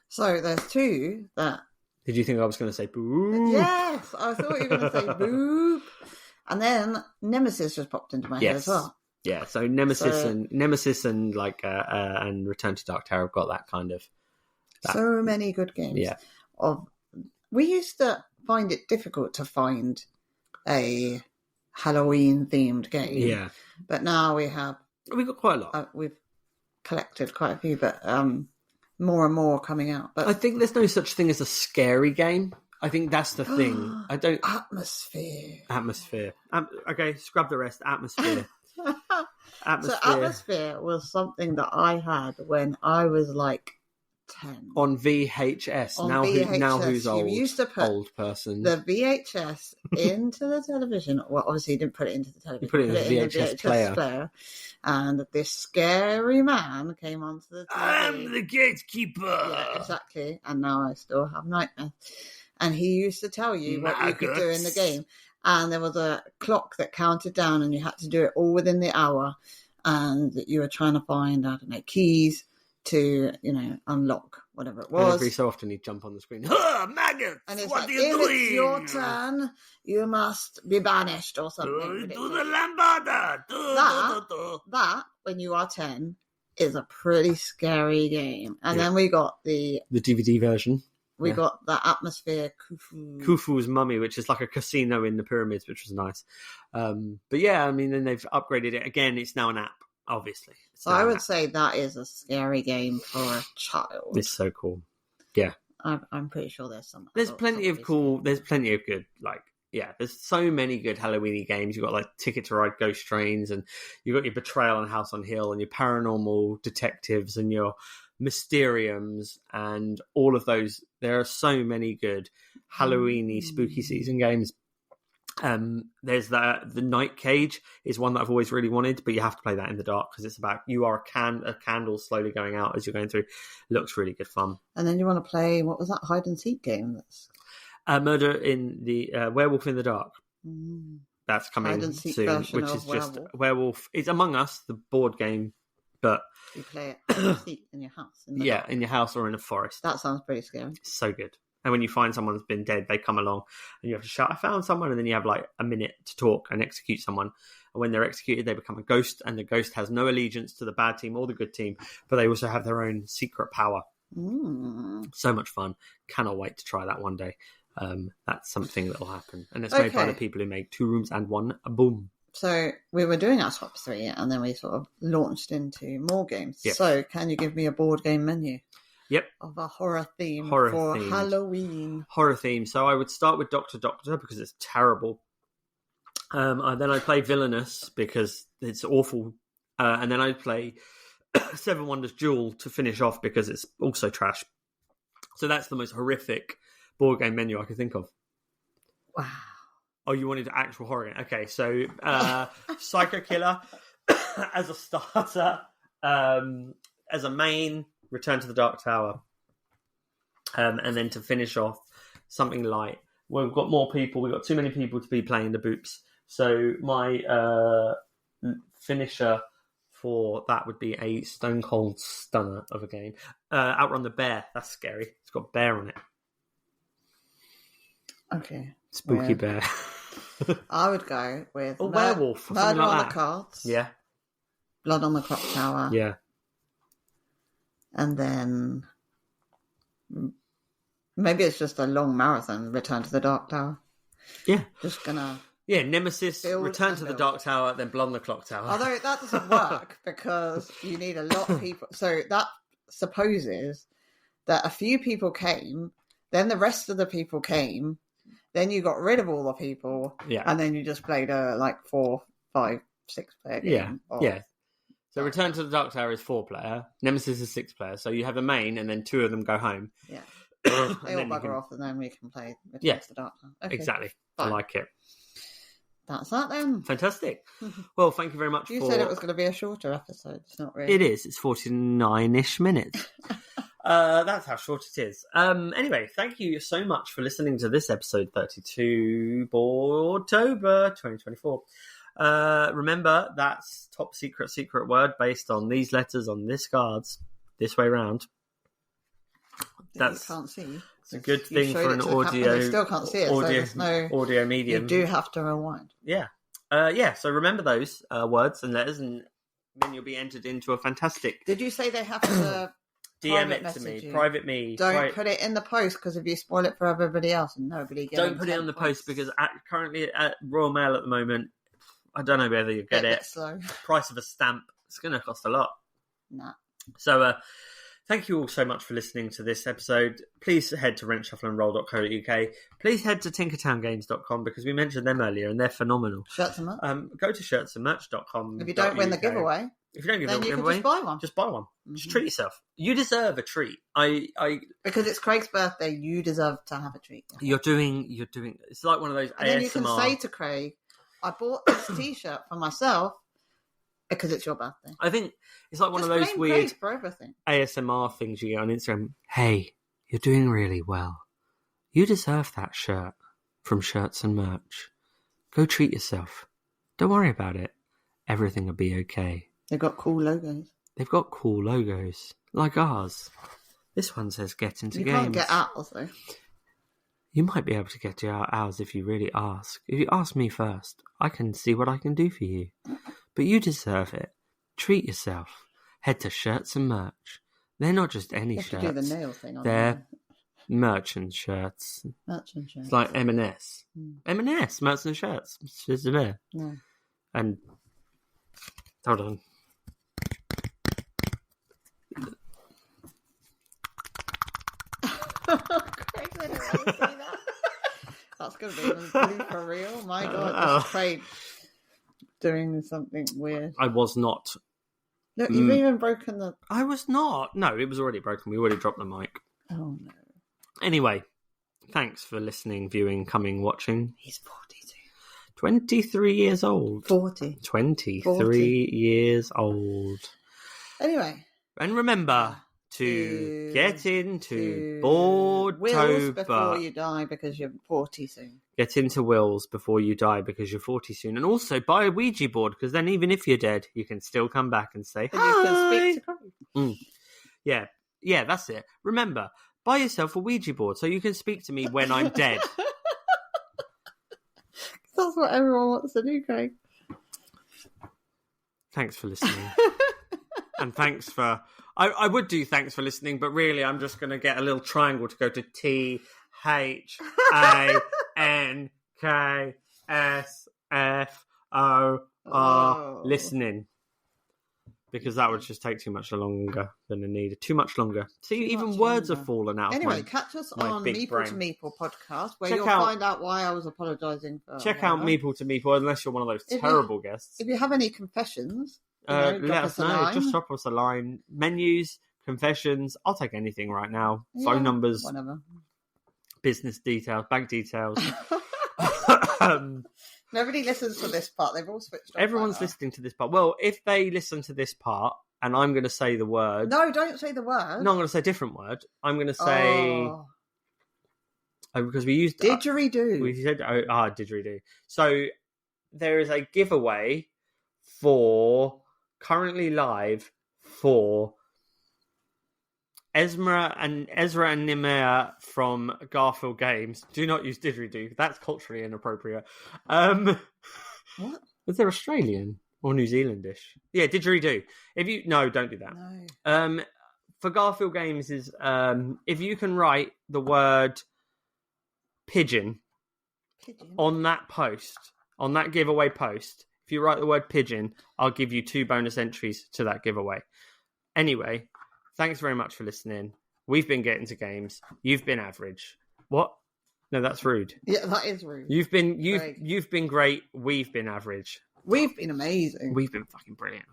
So there's 2 that... Did you think I was going to say boo? Yes, I thought you were going to say boop. And then Nemesis just popped into my head as well. Yeah, so Nemesis and like and Return to Dark Tower have got that kind of. So many good games. Yeah. We used to find it difficult to find a Halloween themed game. Yeah. But now we've got quite a lot. We've collected quite a few, but more and more coming out. But I think there's no such thing as a scary game. I think that's the thing. Atmosphere. Okay, scrub the rest. Atmosphere. So Atmosphere was something that I had when I was like 10. On VHS. Now who's old? You used to put old person. The VHS into the television. Well, obviously you didn't put it into the television. You put it in the VHS player. And this scary man came onto the TV. I'm the gatekeeper. Yeah, exactly. And now I still have nightmares. And he used to tell you what you could do in the game. And there was a clock that counted down and you had to do it all within the hour. And you were trying to find, I don't know, keys to, unlock whatever it was. And every so often he'd jump on the screen. Maggots! And it's what like, are you doing? It's your turn, you must be banished or something. Do the lambada! That, when you are 10, is a pretty scary game. And then we got the DVD version. We got that Atmosphere Khufu's Mummy, which is like a casino in the pyramids, which was nice. But yeah, I mean, then they've upgraded it again. It's now an app, obviously. So I would say that is a scary game for a child. It's so cool. Yeah, I'm pretty sure there's some. There's plenty of cool. There's plenty of good. There's so many good Halloweeny games. You've got like Ticket to Ride Ghost Trains, and you've got your Betrayal on House on Hill, and your Paranormal Detectives, and your Mysteriums, and all of those. There are so many good Halloweeny spooky season games. There's the Night Cage is one that I've always really wanted, but you have to play that in the dark because it's about you are a candle slowly going out as you're going through. It looks really good fun. And then you want to play, what was that hide and seek game? That's Murder in the Werewolf in the Dark. That's coming soon, which is just Werewolf. It's Among Us, the board game. But you play it in your house. In your house or in a forest. That sounds pretty scary. So good. And when you find someone that's been dead, they come along and you have to shout, I found someone. And then you have like a minute to talk and execute someone. And when they're executed, they become a ghost. And the ghost has no allegiance to the bad team or the good team. But they also have their own secret power. So much fun. Cannot wait to try that one day. That's something that will happen. And it's made by the people who make 2 Rooms and 1 Boom. So we were doing our top 3 and then we sort of launched into more games. Yep. So can you give me a board game menu? Yep. Of a horror theme for Halloween. Horror theme. So I would start with Doctor because it's terrible. Then I'd play Villainous because it's awful. And then I'd play Seven Wonders Duel to finish off because it's also trash. So that's the most horrific board game menu I could think of. Wow. Oh, you wanted actual horror? Okay, so Psycho Killer as a starter, as a main, Return to the Dark Tower, and then to finish off something light. Well, we've got more people. We've got too many people to be playing the boops. So my finisher for that would be a Stone Cold Stunner of a game. Outrun the Bear. That's scary. It's got bear on it. Okay. Spooky bear. I would go with werewolf. Murder like on that. the Cards. Yeah. Blood on the Clock Tower. Yeah. And then maybe it's just a long marathon. Return to the Dark Tower. Yeah. Just gonna. Yeah, Nemesis, Return to the Dark Tower, then Blood on the Clock Tower. Although that doesn't work because you need a lot of people. So that supposes that a few people came, then the rest of the people came, then you got rid of all the people, and then you just played a 4, 5, 6 player game. Yeah. So Return to the Dark Tower is 4 player, Nemesis is 6 player. So you have the main, and then 2 of them go home. Yeah. They all bugger off, and then we can play Return to the Dark Tower. Okay. Exactly. Fine. I like it. That's that then. Fantastic. Well, thank you very much. You said it was going to be a shorter episode. It's not really. It is. It's 49-ish minutes. That's how short it is. Anyway, thank you so much for listening to this episode 32, Boardtober 2024. Remember, that's top secret word based on these letters on this cards, this way round. That's you can't see. It's a good thing for an audio. They still can't see it. Audio medium. You do have to rewind. Yeah, So remember those words and letters, and then you'll be entered into a fantastic... Did you say they have to DM it to me, private me. Don't put it in the post, because if you spoil it for everybody else and nobody gets Don't put it on the post, because currently at Royal Mail at the moment, I don't know whether you get it. Slow. Price of a stamp, it's going to cost a lot. Nah. So thank you all so much for listening to this episode. Please head to rentshuffleandroll.co.uk. Please head to tinkertowngames.com, because we mentioned them earlier and they're phenomenal. Shirts and merch. Go to shirtsandmerch.com. If you don't win the giveaway, if you don't give then the you giveaway, can just buy one. Just buy one. Mm-hmm. Just treat yourself. You deserve a treat. Because it's Craig's birthday, you deserve to have a treat. You're doing. It's like one of those. And ASMR. then you can say to Craig, "I bought this T-shirt for myself because it's your birthday." I think it's like one of those blame weird Craig for everything. ASMR things you get on Instagram. Hey, you're doing really well. You deserve that shirt from Shirts and Merch. Go treat yourself. Don't worry about it. Everything will be okay. They've got cool logos. They've got cool logos, like ours. This one says "Get into Games." You can't get ours, though. You might be able to get to ours if you really ask. If you ask me first, I can see what I can do for you. But you deserve it. Treat yourself. Head to Shirts and Merch. They're not just any shirts. You have to do the nail thing on They're merchant shirts. Merchant shirts. It's like M&S. M&S, merchant shirts. It's there. No. And hold on. Craig said it, I see that. That's going to be blue for real. My God, this Craig doing something weird. I was not. Look, you've even broken the... I was not. No, it was already broken. We already dropped the mic. Oh, no. Anyway, thanks for listening, viewing, coming, watching. He's 42. 23 years old. 40. 23 40. years old. Anyway. And remember to get into Boardtober. Wills before you die, because you're 40 soon. Get into wills before you die, because you're 40 soon. And also buy a Ouija board, because then even if you're dead, you can still come back and say, hi. You can speak to Craig. Yeah, that's it. Remember, buy yourself a Ouija board so you can speak to me when I'm dead. That's what everyone wants to do, Craig. Thanks for listening. And thanks for... I would do thanks for listening, but really I'm just going to get a little triangle to go to THANKSFOR listening. Because that would just take too much longer than it needed. Too much longer. See, even words have fallen out. Anyway, catch us on Meeple to Meeple podcast, where you'll find out why I was apologising for... Check out Meeple to Meeple, unless you're one of those terrible guests. If you have any confessions... let us know. Just drop us a line. Menus, confessions. I'll take anything right now. Phone numbers. Whatever. Business details. Bank details. Nobody listens to this part. They've all switched off. Everyone's listening to this part. Well, if they listen to this part and I'm going to say the word... No, don't say the word. No, I'm going to say a different word. I'm going to say... because we used... Didgeridoo. We said... didgeridoo. So there is a giveaway for... currently live for Ezra and Nimea from Garfield Games. Do not use didgeridoo. That's culturally inappropriate. What? Was there Australian or New Zealandish? Yeah, didgeridoo. Don't do that. No. For Garfield Games is if you can write the word pigeon on that post, on that giveaway post. If you write the word pigeon, I'll give you 2 bonus entries to that giveaway. Anyway, thanks very much for listening. We've been getting to games. You've been average. What? No, that's rude. Yeah, that is rude. You've been great. We've been average. We've been amazing. We've been fucking brilliant.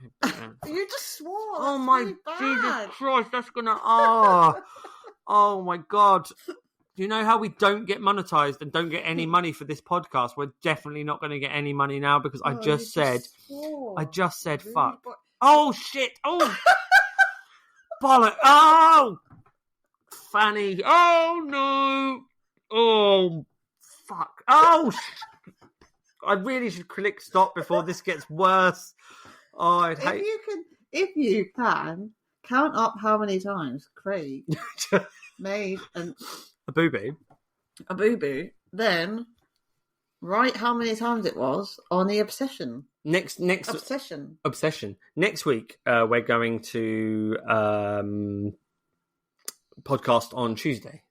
You just swore. Oh my Jesus Christ! That's gonna. Oh my God. Do you know how we don't get monetized and don't get any money for this podcast? We're definitely not going to get any money now because I just said fuck. Oh shit! Oh bollock! Oh Fanny! Oh no! Oh fuck! Oh! I really should click stop before this gets worse. Oh, If you can count up how many times Craig made a boo-boo, then write how many times it was on the obsession. Next obsession. Next week, we're going to podcast on Tuesday,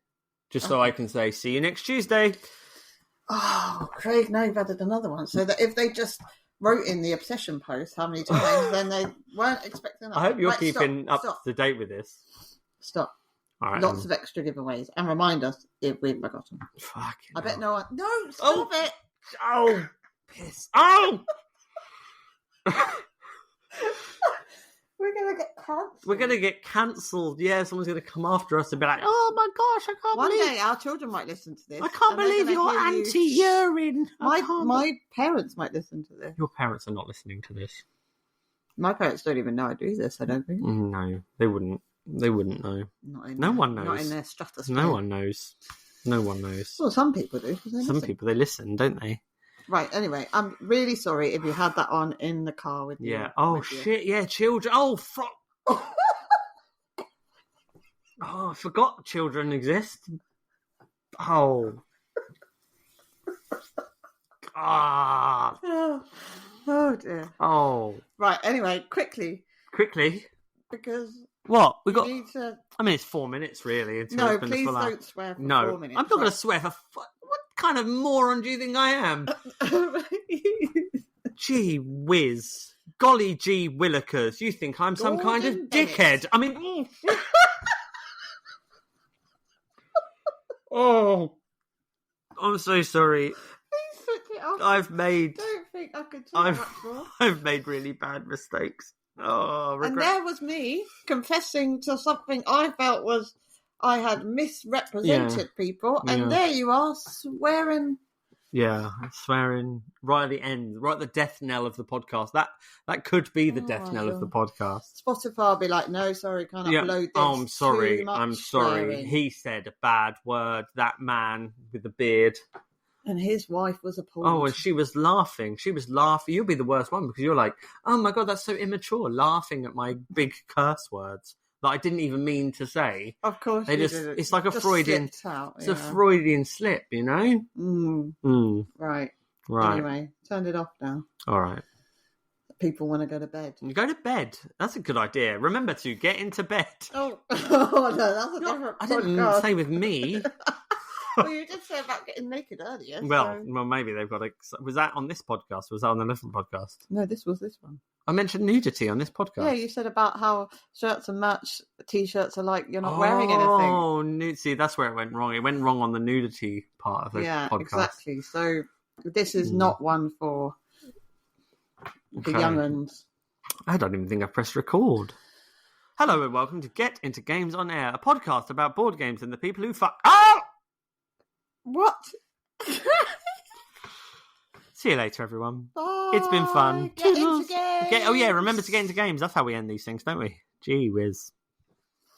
just so I can say, see you next Tuesday. Oh, Craig, now you've added another one. So that if they just wrote in the obsession post how many times, then they weren't expecting that. I hope you're keeping up to date with this. Stop. All right, Lots of extra giveaways. And remind us if we've forgotten. Fucking I bet no one... No, stop it! Oh, piss. Oh! We're going to get cancelled. We're going to get cancelled. Yeah, someone's going to come after us and be like, oh my gosh, I can't believe... One day our children might listen to this. I can't believe you're anti-urine. My parents might listen to this. Your parents are not listening to this. My parents don't even know I do this, I don't think. No, they wouldn't. They wouldn't know. No one knows. Not in their stratosphere. No one knows. No one knows. Well, some people do. Some people, they listen, don't they? Right, anyway, I'm really sorry if you had that on in the car with you. Yeah. Oh, shit, yeah, children. Oh, fuck. Oh, I forgot children exist. Oh. Ah. Oh, dear. Oh. Right, anyway, quickly. Because... What? We got... need to... I mean, it's 4 minutes, really. No, please don't swear for 4 minutes. I'm not going to swear for... What kind of moron do you think I am? Gee whiz. Golly gee willikers. You think I'm some kind of dickhead. I mean... Oh. I'm so sorry. Please switch it off. Don't think I could do much more. I've made really bad mistakes. Oh, regret. And there was me confessing to something I felt was I had misrepresented people, and there you are swearing. Yeah, swearing right at the end, right at the death knell of the podcast. That could be the death knell of the podcast. Spotify will be like, no, sorry, can't upload this. Oh, I'm sorry. I'm sorry. Swearing. He said a bad word. That man with the beard. And his wife was appalled. Oh, and she was laughing. You'll be the worst one because you're like, oh my God, that's so immature, laughing at my big curse words that I didn't even mean to say. Of course it's like a Freudian, it's a Freudian slip, you know? Right. Anyway, turned it off now. All right. People want to go to bed. Go to bed. That's a good idea. Remember to get into bed. Oh no, that's a different I didn't say with me. Well, you did say about getting naked earlier. Well, maybe they've got Was that on this podcast? Was that on a different podcast? No, this was this one. I mentioned nudity on this podcast. Yeah, you said about how shirts and match T-shirts are like you're not wearing anything. Oh, see, that's where it went wrong. It went wrong on the nudity part of the podcast. Yeah, exactly. So this is not one for the young ones. I don't even think I've pressed record. Hello and welcome to Get Into Games on Air, a podcast about board games and the people who fuck... Oh! What? See you later, everyone. Bye. It's been fun. Get into games. Remember to get into games. That's how we end these things, don't we? Gee whiz.